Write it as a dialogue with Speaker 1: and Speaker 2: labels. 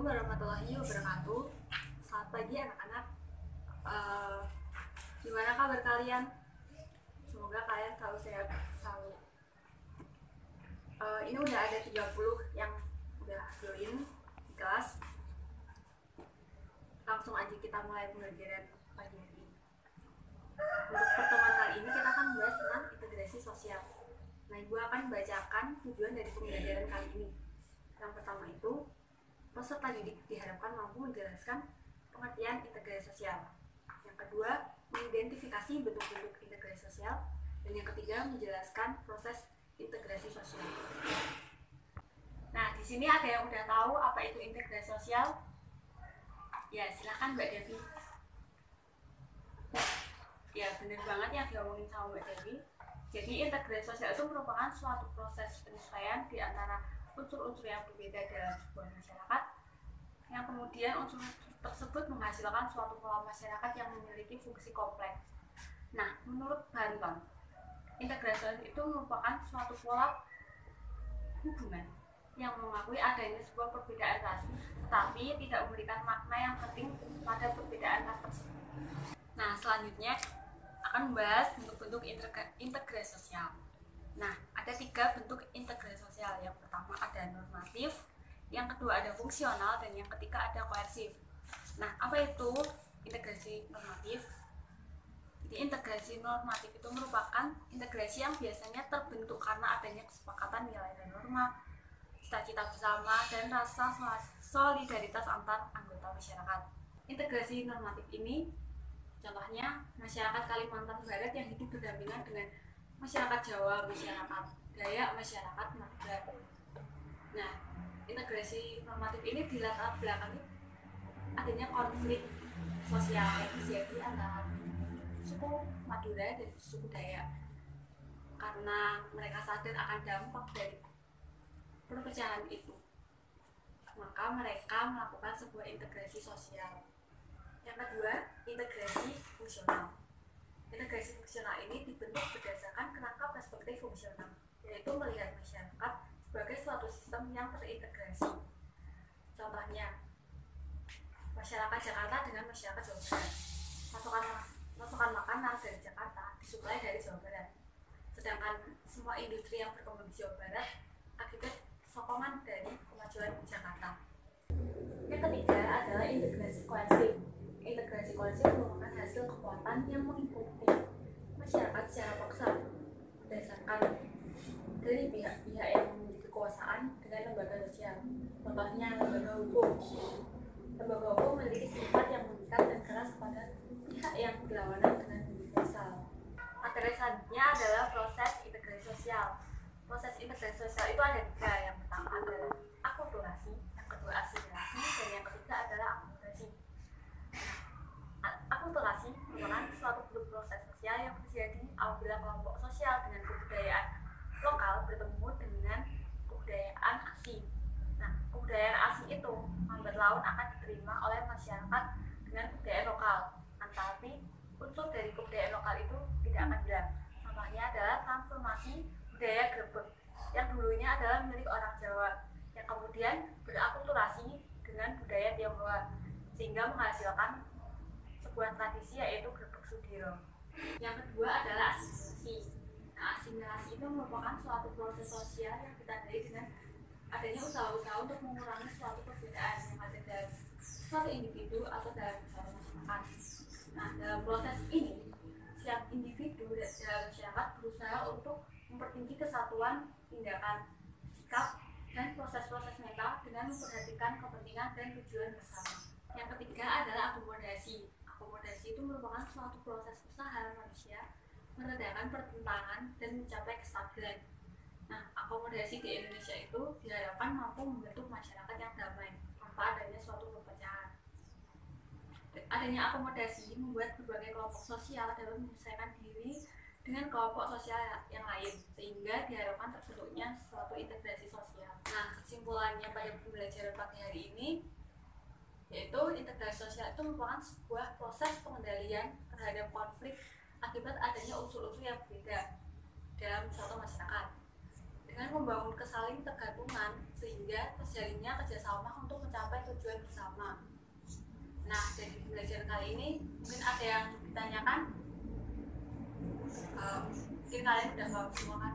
Speaker 1: warahmatullahi wabarakatuh. Selamat pagi anak-anak. Gimana kabar kalian? Semoga kalian selalu sehat selalu. Ini udah ada 30 yang udah join di kelas. Langsung aja kita mulai pembelajaran pagi hari ini. Untuk pertemuan kali ini kita akan membahas tentang integrasi sosial. Nah, Ibu akan bacakan tujuan dari pembelajaran kali ini. Yang pertama itu, peserta didik diharapkan mampu menjelaskan pengertian integrasi sosial. Yang kedua, mengidentifikasi bentuk-bentuk integrasi sosial. Dan yang ketiga, menjelaskan proses integrasi sosial. Nah, di sini ada yang udah tahu apa itu integrasi sosial? Ya, silakan Mbak Devi. Ya, benar banget yang diomongin sama Mbak Devi. Jadi, integrasi sosial itu merupakan suatu proses penyesuaian di antara unsur-unsur yang berbeda dalam sebuah masyarakat, yang kemudian unsur tersebut menghasilkan suatu pola masyarakat yang memiliki fungsi kompleks. Nah, menurut Banton, integrasi sosial itu merupakan suatu pola hubungan yang mengakui adanya sebuah perbedaan ras, tetapi tidak memberikan makna yang penting pada perbedaan ras tersebut. Nah, selanjutnya akan membahas bentuk-bentuk integrasi sosial. Nah, ada 3 bentuk integrasi sosial. Yang pertama ada normatif, yang kedua ada fungsional, dan yang ketiga ada koersif. Nah, apa itu integrasi normatif? Jadi, integrasi normatif itu merupakan integrasi yang biasanya terbentuk karena adanya kesepakatan nilai dan norma, cita-cita bersama, dan rasa solidaritas antar anggota masyarakat. Integrasi normatif ini contohnya masyarakat Kalimantan Barat yang hidup berdampingan dengan masyarakat Jawa, masyarakat Dayak, masyarakat Madura. Nah, integrasi normatif ini dilatar belakangi adanya konflik sosial yang terjadi antara suku Madura dan suku Dayak karena mereka sadar akan dampak dari perpecahan itu, maka mereka melakukan sebuah integrasi sosial. Yang kedua, integrasi fungsional. Integrasi fungsional ini dibentuk berdasarkan kerangka perspektif fungsional, yaitu melihat masyarakat sebagai suatu sistem yang terintegrasi. Contohnya, masyarakat Jakarta dengan masyarakat Jawa Barat. Pasokan makanan dari Jakarta disuplai dari Jawa Barat, sedangkan semua industri yang berkembang di Jawa Barat akibat sokongan dari kemajuan Jakarta. Yang ketiga adalah integrasi koersif. Integrasi koersif merupakan hasil kekuatan yang mengikuti masyarakat secara paksa berdasarkan dari pihak-pihak yang memiliki kekuasaan dengan lembaga sosial. Contohnya lembaga hukum. Lembaga hukum memiliki sifat yang mengikat dan keras kepada pihak yang berlawanan dengan universal. Materi selanjutnya adalah proses integrasi sosial. Proses integrasi sosial itu ada 3. Yang pertama adalah akulturasi, yang kedua asimilasi, dan yang ketiga adalah akomodasi. Akulturasi merupakan suatu bentuk proses sosial yang terjadi apabila kelompok sosial dengan kebudayaan lokal bertemu dengan kebudayaan asing. Nah, kebudayaan asing itu lambat laun akan diterima oleh masyarakat dengan budaya lokal. Tetapi unsur dari kebudayaan lokal itu tidak akan hilang. Contohnya adalah transformasi budaya Grebek yang dulunya adalah milik orang Jawa, yang kemudian berakulturasi dengan budaya Tionghoa sehingga menghasilkan sebuah tradisi yaitu Grebek Sudiro. Yang kedua adalah asimilasi. Nah, asimilasi itu merupakan suatu proses sosial yang ditandai dengan adanya usaha-usaha untuk mengurangi suatu perbedaan yang ada dalam suatu individu atau dalam suatu masyarakat. Nah, dalam proses ini, setiap individu dalam masyarakat berusaha untuk mempertinggi kesatuan, tindakan, sikap, dan proses-proses mental dengan memperhatikan kepentingan dan tujuan bersama. Yang ketiga adalah akomodasi. Akomodasi itu merupakan suatu proses usaha manusia meredakan pertentangan dan mencapai kestabilan. Nah, akomodasi di Indonesia itu diharapkan mampu membentuk masyarakat yang damai tanpa adanya suatu perpecahan. Adanya akomodasi membuat berbagai kelompok sosial dapat menyesuaikan diri dengan kelompok sosial yang lain, sehingga diharapkan terbentuknya suatu integrasi sosial. Nah, kesimpulannya pada pembelajaran pagi hari ini yaitu integrasi sosial itu merupakan sebuah proses pengendalian terhadap konflik akibat adanya unsur-unsur yang berbeda dalam suatu masyarakat. dengan membangun kesaling tergantungan sehingga terjalinnya kerjasama untuk mencapai tujuan bersama. Nah, dari pembelajaran kali ini mungkin ada yang ditanyakan? Mungkin kalian udah paham semua kan?